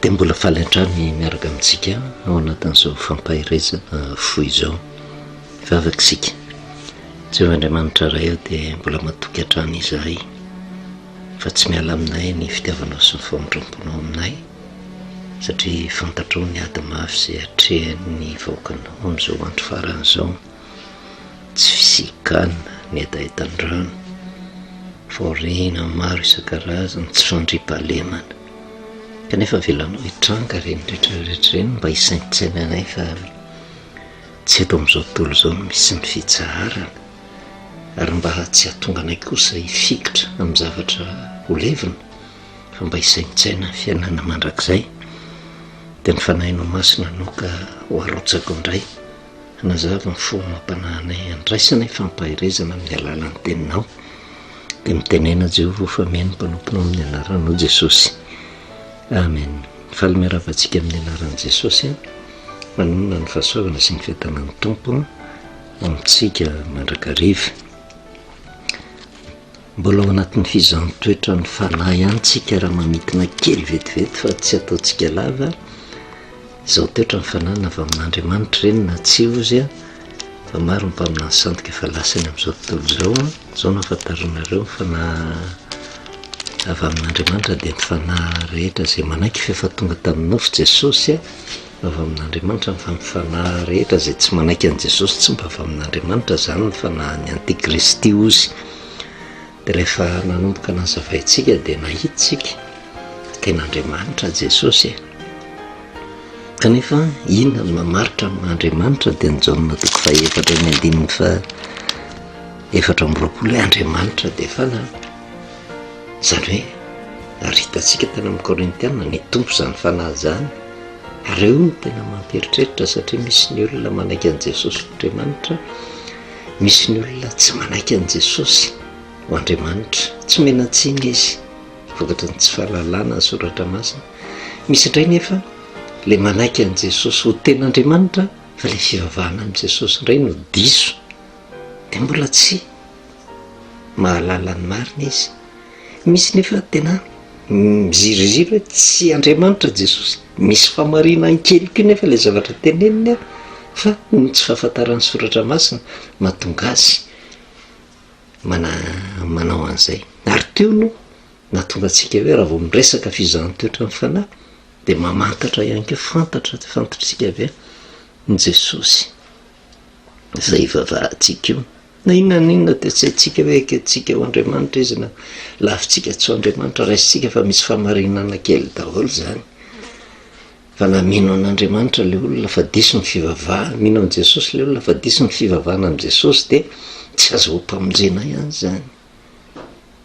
dia mbola faly an-trany miaraka amintsika ao anatin'izao fampahirezana foy izao vavakisika. Jehovahandriamanitra ray aho dia mbola matoky an-trany izahay fa tsy miala aminay ny fitiavanao sy ny famondramponao aminay, satria fantatrao ny ady mafy izay atrehan'ny vahoakanao amin'izao andro faran'izao. Tsy fisikana ny adaetan-drano, faorena maro isan-karazany, tsy fandriam-pahalemana, kanefa velanao hitranga reny rehetrarehetra reny mba hisaintsainanay fa tsy eto amin'izao tontolo izao no misy ny fitsaharana, ary mba tsy hahatonga anay kosa hifikitra amin'ny zavatra holevina fa mba hisaintsaina ny fiainana mandrakizay. Dia ny fanahinao masina no ka hoarotsako indray hanazava ny fomba mampanahinay handraisanay fampahirezana amin'ny alalan'ny teninao. Dia mitenena Jehovah fa meno mpanomponao amin'ny anaranao Jesosy, amen. Faly miaravantsika amin'ny anaran'i Jesosy, manonona ny fahasoavana sy ny fiatanan'ny tompo amintsika mandrakariva. Mbola ao anatin'ny fizaham-toetra ny fanahy ihany tsika raha mamitina kely vetivety fa tsy ataontsika lava. Izao toetra ny fanahina avy amin'Andriamanitra ireny na tsy ozy fa maro mpaminany sandoka efa lasany amin'izao tontolo izao. Izao no ahafantaranareo ny fanahy avy amin'Andriamanitra dia ny fanahy rehetra izay manaiky fefa-tonga taminao fa Jesosy avy amin'Andriamanitra, fa ny fanahy rehetra izay tsy manaiky an'i Jesosy tsy mba avy amin'Andriamanitra, izany ny fanahin'ny antikristy ozy. Dia rehefa nanomboka nazavaintsika dia nahitsika ten'Andriamanitra Jesosy. Kanefa inona no mamaritra amin'Andriamanitra dia ny Jaona toko fahaefatra ny andininy fa 4:20 Andriamanitra dia fanahy. Izany hoe ary hitantsika teny amin'ny Korintiana ny tompo izany fanahy izany. Ary eo no tena mampieritreritra satria misy ny olona manaiky an'i Jesosy Andriamanitra, misy ny olona tsy manaiky an'i Jesosy ho Andriamanitra. Tsy menatsiny izy vokatra ny tsy fahalalana ny soratra masina. Misy indray nefa le manaiky an'i Jesosy ho ten'Andriamanitra fa le fivavahana amin'i Jesosy indray no diso, dia mbola tsy mahalala ny marina izy. Misy nefa tena miziriziry hoe tsy Andriamanitra Jesosy, misy famarinany kely koa nefa ilay zavatra teneniny fa ny tsy fahafantaran'ny soratra masina mahatonga azy manao an'izay. Ary teo no nahatonga antsika hoe raha vao miresaka fizaham-toetra ny fanahy dia mamantatra ihany koa, fantatritsika avy ny Jesosy izay hivavahantsika io. Na inona n'inona dia tsy haintsika hoe aketintsika ho Andriamanitra izy na lafintsika tsy ho Andriamanitra, raisitsika fa misy famarinana kely daholo izany. Fa na mino an'Andriamanitra ilay olona fa diso ny fivavahana, mino an'i Jesosy ilay olona fa diso ny fivavahana amin'ny Jesosy dia tsy azo hompamonjena ihany izany.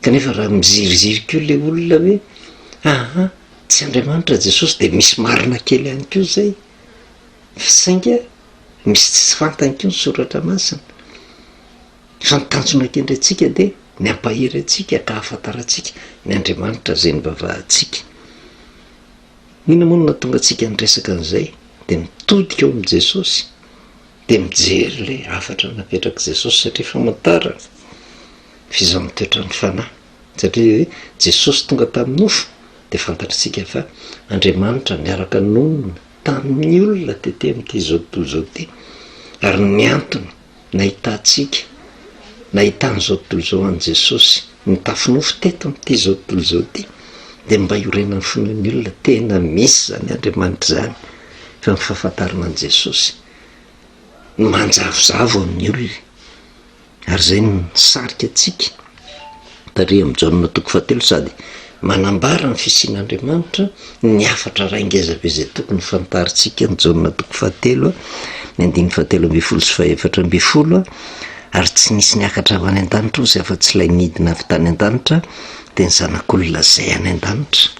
Kanefa raha miziriziry koa ilay olona hoe tsy Andriamanitra Jesosy dia misy marina kely ihany koa izay, sainga misy tsy fantany koa ny soratra masina. Fa ny tanjona kendrentsika dia ny ampahiry antsika ka ahafantarantsika ny Andriamanitra izay nivavahantsika. Inona moa no nahatonga antsika niresaka an'izay dia mitodika ao amin'i Jesosy, dia mijery ilay hafatra napetraka Jesosy satria famantarana fizaham-toetra ny fanahy. Satria hoe Jesosy tonga tamin'ny nofo dia fantatritsika fa Andriamanitra miaraka nonona tamin'ny olona tete amin'ity zao tontolo izao ty. Ary ny antony nahitantsika, nahitan'izao tontolo izao an'i Jesosy nitafinofo teto amin'ity zao tontolo izao ty dia mba hiorenan'ny fonan'ny olona tena misy zany Andriamanitra izany, fa ny fahafantarana an'i Jesosy manjavozavo amin'ny olona. Ary izay no nisarika antsika taria amin'ny Jaona toko 4 sady manambara ny fisian'Andriamanitra ny hafatra raingezabe izay tokony fantaritsika ny Jaona toko 4 ny andiny 7:20 sy 14:20. Ary tsy nisy niakatra avy any an-danitra ozy afa-tsy ilay nidina avy tany an-danitra dia ny zanak'olona izay any an-danitra.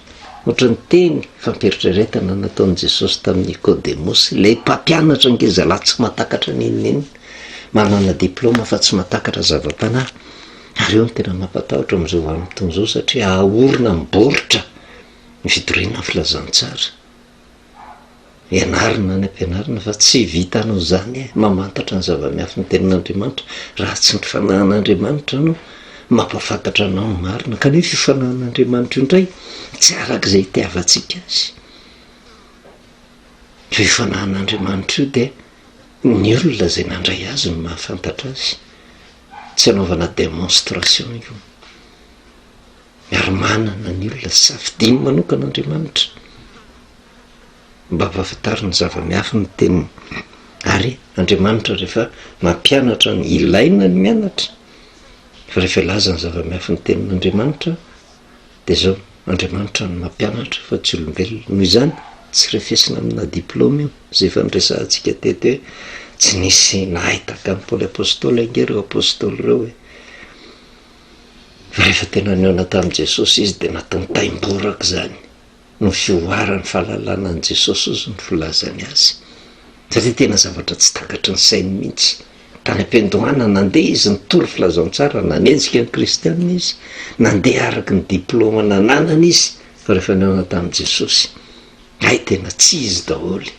Ohatra ny teny fampieritraretana nataon'i Jesosy tamin'ny Nikodemosy, ilay mpampianatra ngezalahy tsy mahatakatra ninonenina, manana diplôma fa tsy mahatakatra zava-panahy. Ary eo no tena mampatahotra amin'izao vanim-potoana izao satria ahorona miboritra ny fidoriana ny filazantsara. Ianarina ny ampianarina fa tsy vitanao izany mamantatra ny zava-miafy ny tenin'Andriamanitra raha tsy ny fanahin'Andriamanitra no mampafantatra anao ny marina. Kanefa io fanahin'Andriamanitra io indray tsy arak'izay itiavantsika azy. Fanan'Andriamanitra io dia ny olona zay nandray azy no mahafantatra azy, tsy anaovana démonstration io. Ary manana ny olona safidiny manokan'Andriamanitra mba hampahafantarina ny zava-miafy ny teniny. Ary Andriamanitra rehefa mampianatra ny ilaina ny mianatra, fa rehefa ilaza ny zava-miafy ny tenin'Andriamanitra dia zao Andriamanitra no mampianatra fa tsy olombelona. Noho izany tsy refesina amina diplôma io zay efa niresahantsika teto hoe tsy nisy nahitaka amin'ny Paoly apôstôly ange ireo apôstôly ireo hoe fa rehefa tena niona tamin'i Jesosy izy dia natao taim-boraka zany no fioarany fahalalana an' Jesosy ozy ny filazany azy, satria tena zavatra tsy takatry ny sainy mihitsy. Tany am-piandohana nandeha izy nitory filazantsara, nanenjika ny kristianina izy, nandeha araky ny diplôma nananana izy, fa rehefa niona tamin'i Jesosy tena tsy izy daholy.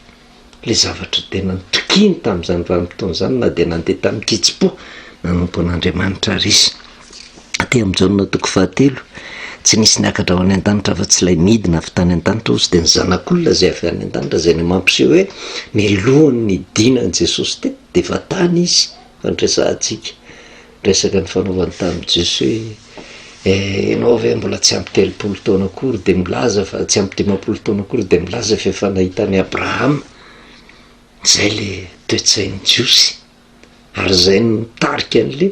Le zavatra tena nitokiny tamin'izany vanim-potoana na dia nandeha tamin'ny kitsipo nanompo an'Andriamanitra ary izy. Aty amin'ny Jaona 3 tsy nisy niakatra ao any an-danitra fa tsy ilay midina avy tany an-danitra ozy dia ny zanak'olona zay avy any an-danitra zay ny mampiseho hoe milohan'ny dinan'i Jesosy teto dia efa tany izy. Fa niresahantsika resaka ny fanaovany tamin'i Jesosy ianao ve mbola tsy ampy 30 taona akory dia milaza fa tsy ampy 50 taona akory dia milaza fa efa nahitany Abrahama. Zay le toe-tsain'ny Jiosy, ary zay mitarika an'le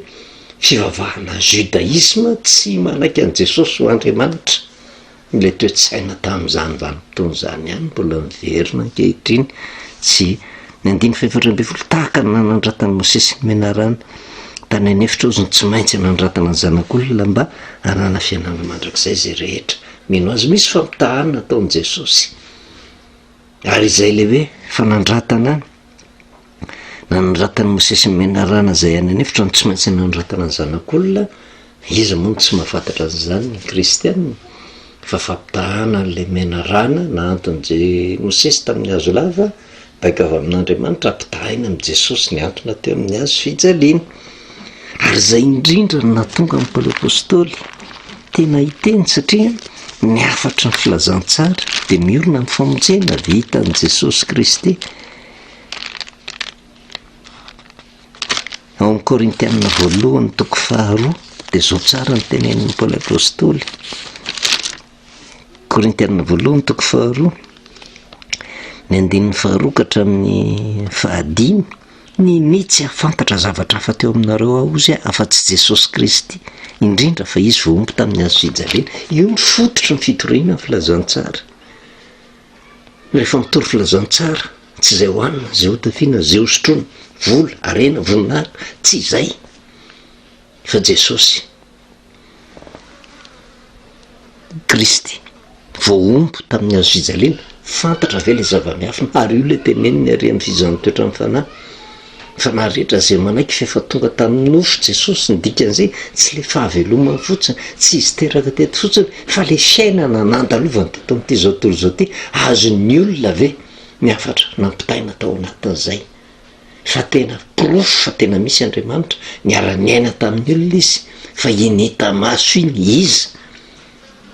fivavahana judaisme tsy manaky an' Jesosy ho Andriamanitra. Le toe-tsaina tamin'izany vanim-potoana zany ihany mbola miverina ankehitriny. Tsy ny 14 tahaka ny nanandratany Mosesy menarana tany anefitra ozy ny tsy maintsy nanandratana ny zanak'olona mba hanana fiainana mandrakizay zay rehetra. Mino azy misy fampitahana nataon'i Jesosy. Ary izay le hoe fanandratana nanandratany Mosesy menarana zay any anefitra no tsy maintsy nanandratana ny zanak'olona. Izy moa tsy mahafantatra an'izany ny kristianina, fa fampitahana n'le menarana na anton'izay Mosesy tamin'ny hazo lava baika avy amin'Andriamanitra ampitahina amin'ny Jesosy ny antona teo amin'ny hazo fijaliana. Ary zay indrindra no nahatonga amin'ny Paoly apôstôly tena hiteny, satria niafatra ny filazantsara dia miorina ny famonjena vita an' Jesosy Kristy. Ao amin'ny Korintianina 2:2 dia zao tsara ny tenenin'ny Paoly apôstôly. Korintianina 2:2 ny 9:4 hatramin'ny 5, ny tsy hafantatra zavatra hafa teo aminareo aho ozy afa-tsy Jesosy Kristy indrindra fa izy voaomby tamin'ny hazo fijaliana. Io ny fototra ny fitoriana ny filazantsara. Rehefa mitory filazantsara tsy izay hohanina, zay hotafiana, zay hosotroina, vola, arena, voninahitra, tsy izay fa Jesosy Kristy voaomby tamin'ny hazo fijaliana. Fantatra ve le zava-miafina? Ary io le teneniny ary amin'ny fizan'ny toetra amin'ny fanahy. Fanahy rehetra zay manaiky fefa tonga tamin'ny nofo Jesosy ny dikan'izay tsy le fahavelomany fotsiny, tsy izy teraka teto fotsiny, fa le fiainana nandalovany teto amin'ity zao tontolo zao ty. Azon'ny olona ve miafatra nampitaina tao anatin'izay? Fa tena profo fa tena misy Andriamanitra niara-niaina tamin'ny olona izy, fa inita maso iny izy.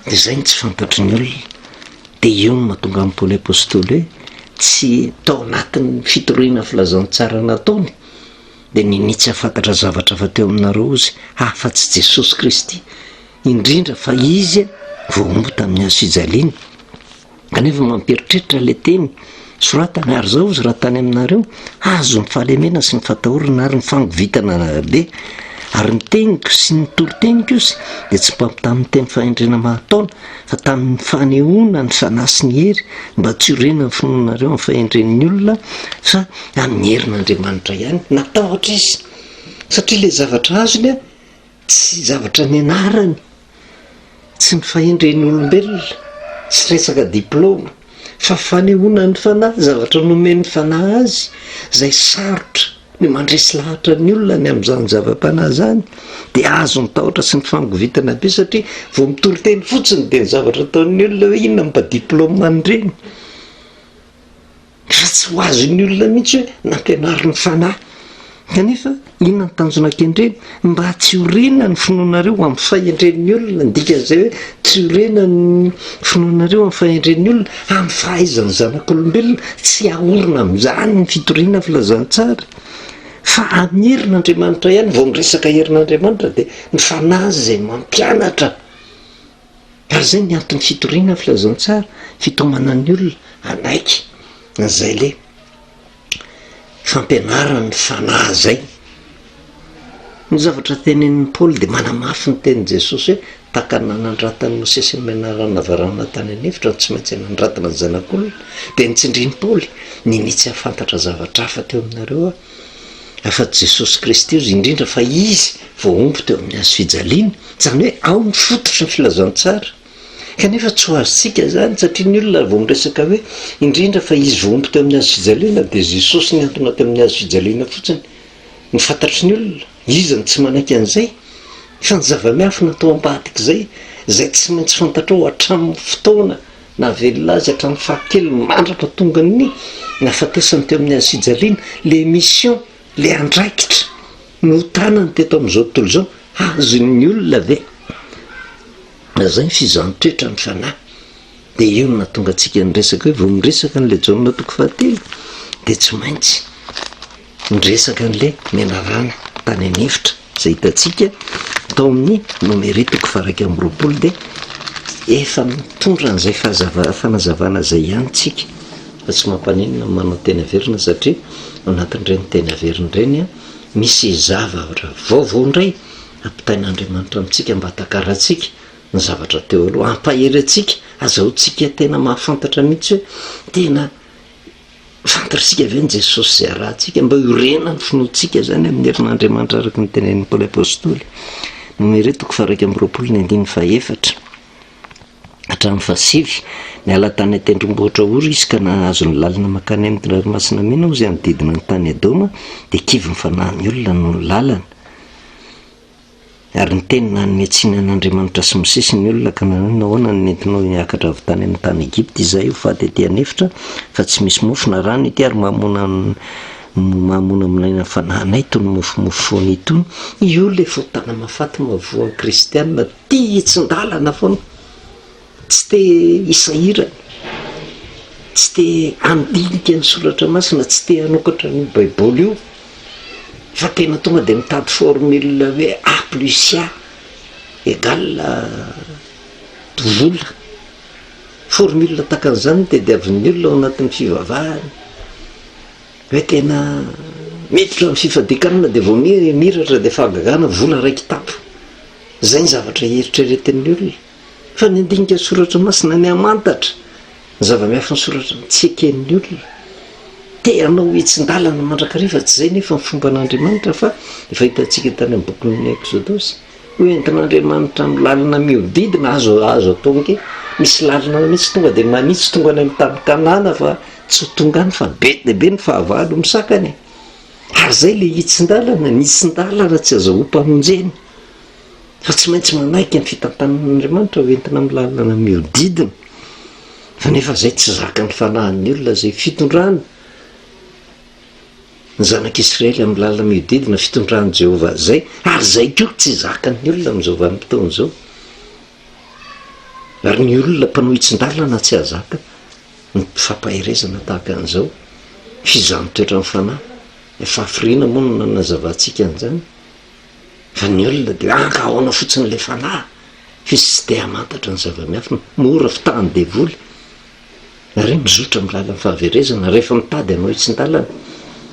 Dia zay ny tsy fantatry ny olona. Dia io no mahatonga amin'ny Paoly apôstôly hoe tsy tao anatin'ny fitoriana filazantsara nataony dia ninitsy hafantatra zavatra fa teo aminareo izy afa-tsy Jesosy Kristy indrindra fa izy voaomby tamin'ny hazo fijaliana. Kanefa mampieritreritra le teny soratany ary zao izy raha tany aminareo azo ny fahalemena sy ny fatahorana ary ny fangovitana be. Ary ny teniko sy ny toro-teniko izy dia tsy mpampi tamin'ny teny fahendrena mahataona fa tamin'ny fanehoana ny fanahy sy ny hery mba tsy horena ny finoanareo amin'ny fahendren'ny olona fa amin'ny herin'Andriamanitra ihany natahotra izy. Satria le zavatra azony tsy zavatra nianarany, tsy ny fahendren'ny olombelona, tsy resaka diplôma, fa fanehoana ny fanahy, zavatra nomen'ny fanahy azy zay sarotra ny mandresy lahatra ny olona ny amin'izany zava-panahy zany dia azo ny tahotra sy ny fangovitana be, satria vao mitory teny fotsiny dia ny zavatra ataon'ny olona hoe inona mba diplôma an'ireny, fa tsy ho azon'ny olona mihitsy hoe nampianary ny fanahy. Kanefa inona ny tanjonakendreny mba tsy horena ny finoanareo amin'ny fahendren'ny olona ndikazay hoe tsy horena ny finoanareo amin'ny fahendren'ny olona amin'ny fahaizany zanak'olombelona tsy ahorona amin'izany ny fitoriana filazantsara fa amin'ny herin'Andriamanitra ihany vao miresaka herin'Andriamanitra dia ny fanahy izay mampianatra ary zay ny anton'ny fitoriana filazantsara fitomanan'ny olona anaiky izay le fampianarany fanahy zay. Ny zavatra tenenin'ny Paoly dia manamafy ny tenin'i Jesosy hoe tahaka nanandratany Mosesy ny menarana varana tany anefitra tsy maintsy nanandratana ny zanak'olona dia nitsindriany Paoly ninitsy hafantatra zavatra hafa teo aminareo afa-tsy Jesosy Kristy izy indrindra fa izy vao omby teo amin'ny hazo fijaliana izany hoe ao ny fototra ny filazantsara kanefa tsy ho azontsika zany satria ny olona vao miresaka hoe indrindra fa izy vao omby teo amin'ny hazo fijaliana dia Jesosy ny antona teo amin'ny hazo fijaliana fotsiny ny fantatry ny olona izany tsy manaiky an'izay fa ny zava-miafy natao ambadika zay tsy maintsy fantatrao hatramin'ny fotoana na velona azy hatramin'ny fahakely mandrapa tonga ny nafatesany teo amin'ny hazo fijaliana le mission le andraikitra no tanany teto amin'izao tontolo izao azon'ny olona ve zay ny fizanotoetra ny fanahy dia io no natonga antsika nyresaka hoe vao miresaka n'le Jaona toko fahatelo dia tsy maintsy miresaka n'le menarana tany anefitra zay hitantsika tao amin'ny nomere toko faraika amby roapolo dia efa mitondra n'izay fanazavana zay ihany tsika fa tsy mampanenina manao tena verina satria anatin'ireny tena verina ireny misy zavatra vaovao indray ampitain'Andriamanitra amintsika mba hatakarantsika ny zavatra teo aloha ampahery antsika azahoantsika tena mahafantatra mihitsy hoe tena fantatritsika ve ny Jesosy zay rahantsika mba horena ny finoantsika zany amin'ny herin'Andriamanitra araka ny tenenin'ny Paoly apôstôly. Nomere toko faraika amby roapolo ny andiny faefatra hatramin'ny fahasivy miala tany tendrombohitra ory izy ka nahazo ny lalana makany amin'ny ranomasina mena ozy anodidina ny tany Edoma dia kivy ny fanahin'ny olona no ny lalana ary ny teny nanometsiana an'Andriamanitra sy Mosesy ny olona ka nahoana ny nentinao niakatra avy tany amin'ny tany Egipta izay ho faty etỳ anefitra fa tsy misy mofo na rano ity ary mamona aminay fanahinay tony mofomofo foana itony. Io le fotana mahafaty mavoan'ny kristianina tia hitsin-dalana foana tsy te hisahirana tsy te handinika ny soratra masina tsy te hanokatra ny baiboly io fa tena tonga dia mitady formule hoe A plus A égale vola formule takan'izany tediavin'ny olona ao anatin'ny fivavahana hoe tena miditra amin'ny fifadikanana dia vao miratra dia fahagagana vola raiky tapo zay ny zavatra eritreretin'ny olona fa ny andinika soratra masina ny hamantatra ny zava-miafy ny soratra tsy eken'ny olona te hanao hitsin-dalana mandrakariva tsy zay nefa ny fomba an'Andriamanitra fa efa hitantsika tany amin'ny bokin'ny Exodosy hoe entin'Andriamanitra amin'ny lalana miodidina azo atao nke misy lalana mihitsy tonga dia manitsy tonga any amin'ny tany Kanana fa tsy ho tonga any fa be dia be ny fahavalo misakany ary zay le hitsin-dalana ny hitsin-dalana tsy azahoa mpanonjeny fa tsy maintsy manaiky ny fitantanan'Andriamanitra ho entina amin'ny lalana miodidina fa nefa zay tsy zaka ny fanahin'ny olona zay fitondrana ny zanak'Israely amin'ny lalana miodidina fitondrany Jehovah zay ary zay koa tsy zakan'ny olona amin'izao vanim-potoana izao ary ny olona mpanao hitsin-dalana tsy hazaka ny fampaherezana tahaka an'izao fizanotoetra ny fanahy efa hafiriana moa no nanazavantsika an'izany fa ny olona dia ankahoana fotsiny le fanahy fa tsy dia hamantatra ny zava-miafina mora fitahany devoly ary mizotra amin'ny lalan'ny fahaverezana rehefa mitady anao hitsin-dalana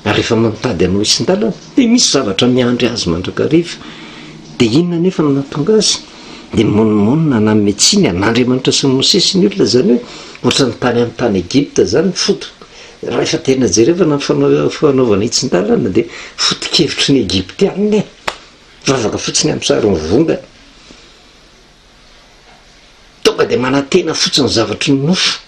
ary rehefa mitady anao hitsin-dalana dia misy zavatra miandry azy mandrakariva dia inona nefa no nahatonga azy dia monimonina nanometsiny an'Andriamanitra sy ny Mosesy ny olona zany hoe ohatra ny tany amin'ny tany Egipta zany foto rehefa tena jerevana ny fanaovana hitsin-dalana dia foto-kevitry ny Egiptianina vavaka fotsiny amin'ny sary mivongana tonga dia manantena fotsiny zavatra ny nofo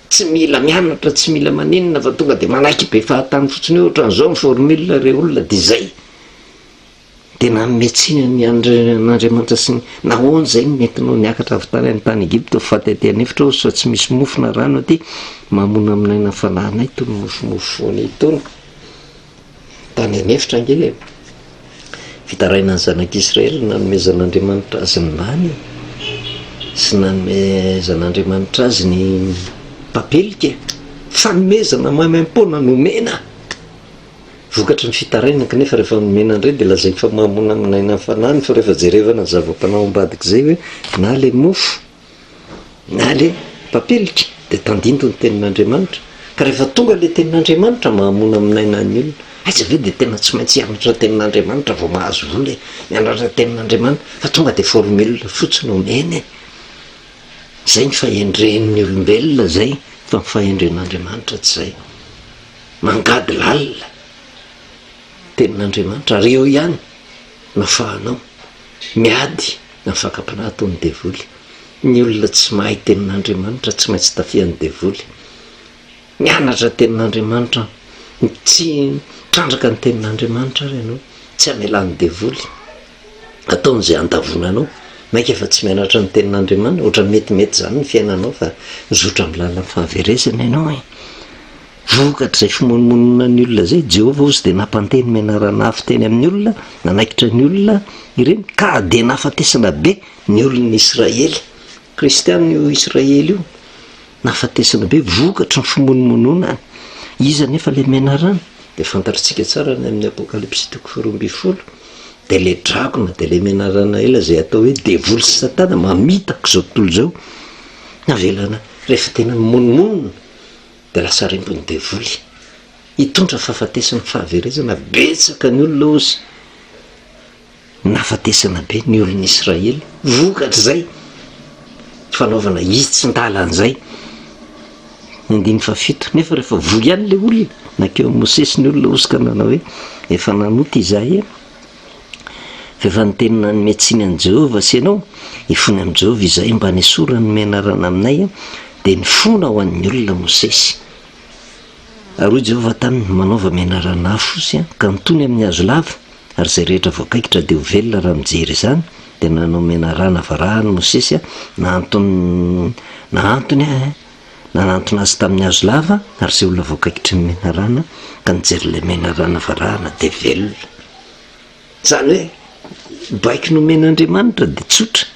tsy mila mianatra tsy mila maninona fa tonga dia manaiky be fahatany fotsiny ohatra n'izao ny formule re olona dia zay dia nanometsiny n'Andriamanitra sy ny nahoana zay ny nentinao niakatra avy tany amin'ny tany Egipta faty etỳ anefitra ozy fa tsy misy mofo na rano aty mamona aminay na fanahinay tony mofomofo foana itony tany anefitra angely fitaraina ny zanak'Israely nanomezan'Andriamanitra azy ny many sy nanomezan'Andriamanitra azy ny papelika fanomezana maimaim-poana nomena vokatry ny fitaraina kanefa rehefa nomena indray dia lazay fa mamona aminaina ny fanahiny fa rehefa jerevana ny zava-panao ambadika zay hoe na le mofo na le papelika dia tandinto ny tenin'Andriamanitra ka rehefa tonga le tenin'Andriamanitra mahamona aminaina ny olona aiza ve dia tena tsy maintsy hianatra tenin'Andriamanitra vao mahazo vola mianatra tenin'Andriamanitra fa tonga dia formule fotsiny omeny zay ny fahendren'ny olombelona zay fa ny fahendren'Andriamanitra tsy zay mangady lalina tenin'Andriamanitra ary eo ihany nafahanao miady na fakapanahy ataon'ny devoly ny olona tsy mahay tenin'Andriamanitra tsy maintsy tafihan'ny devoly mianatra tenin'Andriamanitra tsy trandraka ny tenin'Andriamanitra ary ianao tsy amelan'ny devoly ataon'izay andavonanao maika efa tsy mianatra ny tenin'Andriamanitra ohatra metimety zany ny fiainanao fa mizotra amin'ny lalan'ny fahaverezana ianao vokatra izay fimonomonona ny olona zay Jehovah ozy dia nampanteny menarana afo teny amin'ny olona nanaikitra ny olona ireny ka dia nahafatesana be ny olon'ny Israely kristianina io Israely io nahafatesana be vokatra ny fimonomonona iza nefa le menarana dia fantatritsika tsara ny amin'ny apokalypsy 12 dia le dragona dia le menarana ela zay atao hoe devoly sy satana mamitaka zao tontolo zao navelana rehefa tena mimonomonona dia lasa rembon'ny devoly hitondra fahafatesana fahaverezana betsaka ny olona ozy nahafatesana be ny olon'ny Israely vokatra zay fanaovana hitsin-dalan'izay 17 nefa rehefa voy ihany le olona nakeo Mosesy ny olona ozy ka nanao hoe efa nanota izahay fefa nitenina ny metsiny an' Jehovah sy ianao ifony amin'i Jehovah izahay mba nisora ny menarana aminay dia nifona ho an'ny olona Mosesy ary Jehovah taminy manaova menarana afo izy ka nitony amin'ny hazo lava ary zay rehetra voakaikitra dia ho velona raha mijery izany dia nanao menarana varahany Mosesy nanantona azy tamin'ny hazo lava ary zay olona voakaikitra ny menarana ka nijery ilay menarana varahana dia velona zany hoe baiky nomen'Andriamanitra dia tsotra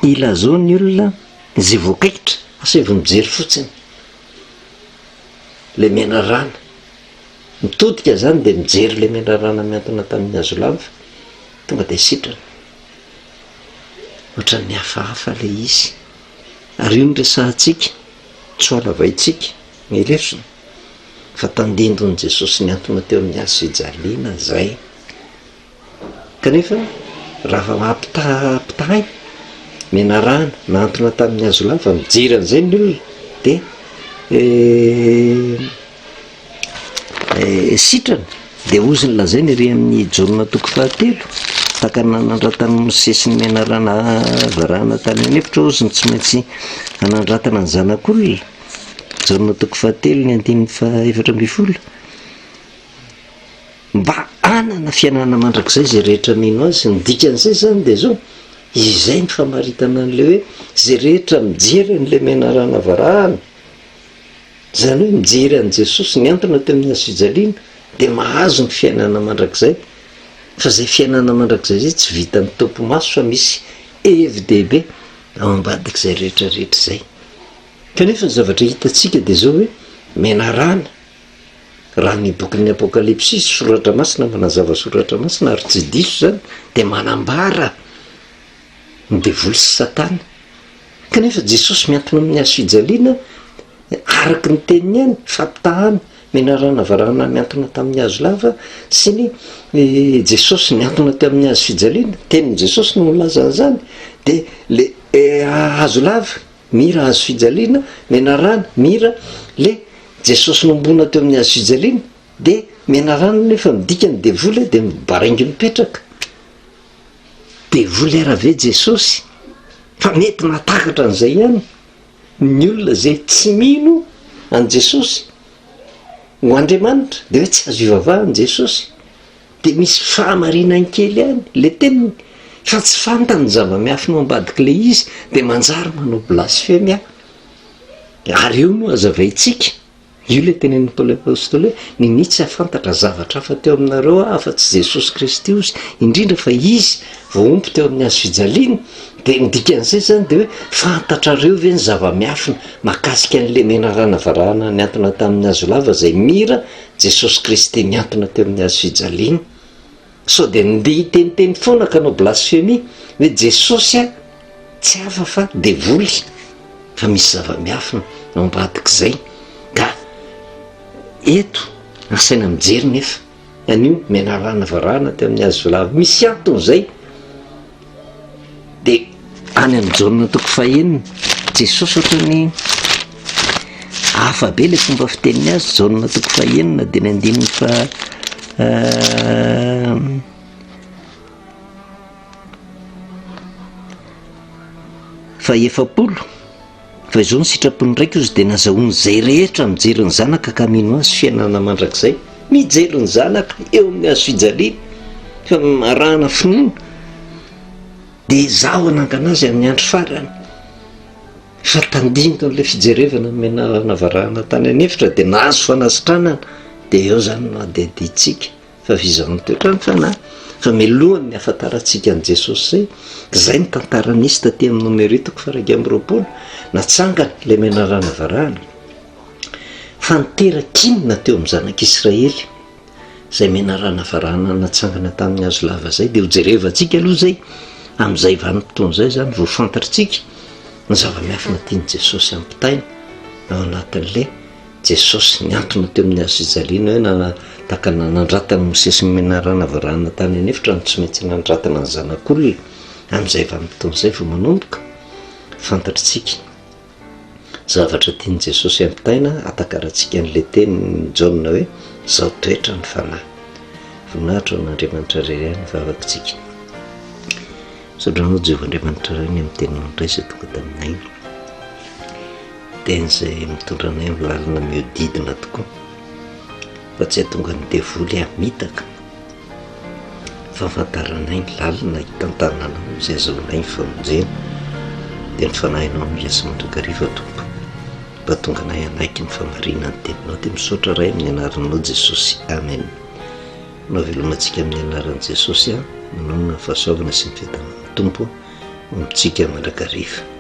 ilazao ny olona izay voakaikitra asa evo mijery fotsiny le menarana mitodika zany dia mijery le menarana miantona tamin'ny hazo lava tonga dia sitrana ohatran'ny hafahafa le izy ary io nyresahantsika tsy halavaitsika mielefina fa tandindon'i Jesosy niantona teo amin'ny hazo fijaliana zay kanefa raha mampitahay menarana nantona tamin'ny hazo lava mijery an'izay ny olona dia sitrana dia ozy ny lazay ny ry amin'ny Jaona 3 taka nanandratany Mosesy ny menarana varahana tany amin'ny efitra ozy ny tsy maintsy anandratana ny zanak'olona Jaona 3 ny 7:12 mba anana fianana mandrakizay zay rehetra mino azy ny dikan'izay zany dia zao izay ny famaritana an'le hoe zay rehetra mijery n'le menarana varahana zany hoe mijery an' Jesosy ny antona teo amin'ny hazo fijaliana dia mahazo ny fiainana mandrakizay fa zay fiainana mandrakizay zay tsy vitan'ny tompo maso fa misy hevi-dehibe ao ambadika zay rehetrarehetra zay kanefa ny zavatra hitatsika dia zao hoe menarana raha ny bokin'ny apokalypsy soratra masina manazava soratra masina ary tsy diso zany dia manambara ny devoly sy satana kanefa Jesosy miantona amin'ny hazo fijaliana araky ny teniny ihany fampitahana menarana varahana miantona tamin'ny hazo lava sy ny Jesosy niantona teo amin'ny hazo fijaliana tenin'i Jesosy no milaza an'izany dia le hazo lava mira hazo fijaliana menarana mira le Jesosy nombona teo amin'ny hazo fijaliana dia menarana nefa midika ny devoly dia mibaraingy mipetraka devoly arave Jesosy fa mety mahatakatra an'izay ihany ny olona zay tsy mino an' Jesosy ho Andriamanitra dia hoe tsy azo ivavahany Jesosy dia misy fahamarinany kely ihany le teniny fa tsy fantany zava-miafy no ambadika le izy dia manjary manao blasfemia ary io no azavaintsika io le tenen'ny paoly apôstôly hoe ninitsy tsy hafantatra zavatra hafa teo aminareo afa-tsy jesosy kristy ozy indrindra fa izy voaompo teo amin'ny hazo fijaliana. Dia nidikan'izay zany dia hoe fantatrareo ve ny zava-miafina mahakasika an'le menarana varahana niantona tamin'ny hazo lava zay mira jesosy kristy niantona teo amin'ny hazo fijaliana. Sao dia ndeha iteniteny foana ka anao blasfémie hoe jesosy a tsy hafa fa devoly, fa misy zava-miafina ao ambadik'izay. Ka eto asaina mijery nefa anio menarana varahana teo amin'ny hazo lava misy antony zay. Dia any amin'ny jaonina toko fahaenina jesosy ohatrany hafa be le fomba fiteniny azy. Jaonina toko fahaenina dia ny andininy fa efapolo fa izao ny sitrapony raika izy dia nazahoany zay rehetra mijery ny zanaka ka mino azy fiainana mandrakizay. Mijery ny zanaka eo amin'ny hazo fijaliana fa marahana finoana dia zaho anangana azy amin'ny andro farany fa tandinto n'ilay fijerevana menarana varahana tany anefitra dia nahazo fanasitranana. Dia eo zany noadeditsika fa vizan'ny toetrany fanahy fa milohany ny afantarantsika an' jesosy zay ny tantara nisy taty amin'ny nomero itako faraika amin'ny roapolo natsangana ilay menarana varahana fa niterakinina teo amin'ny zanak'Israely zay menarana varahana natsangana tamin'ny hazo lava zay. Dia hojerevantsika aloha zay amin'izay vanim-potoana zay zany vao fantatritsika ny zava-miafina tiany jesosy ampitaina ao anatin'le jesosy niantona teo amin'ny hazo fijaliana hoe takana nandratana mosesy ny menarana varahana tany anefitra no tsy maintsy nandratana ny zanak'olona. Amin'izay vanim-potoana zay vao manomboka fantatritsika zavatra tiany jesosy ampitaina atakarantsika an'le teny jaonina hoe zao toetra ny fanahy. Voninahitra ho an'Andriamanitra irery ny vavakitsika. Sadranao Jehovah-Andriamanitra iray ny amin'ny teniny indray izay tonga taminay, teny izay mitondra anay amin'ny lalina mihodidina tokoa fa tsy hahatonga ny devoly hamitaka fa fantaranay ny lalina hitantananao izay azahoanay ny famonjena. Dia ny fanahinao ny miasa mandrakariva tompo mba tonga anay anaiky ny famarina ny teninao. Dia misaotra ray amin'ny anaranao Jesosy, amen. Manao velomantsika amin'ny anaran'i Jesosy manao ny fahasoavana sy ny fiadanana tompo amintsika mandrakariva.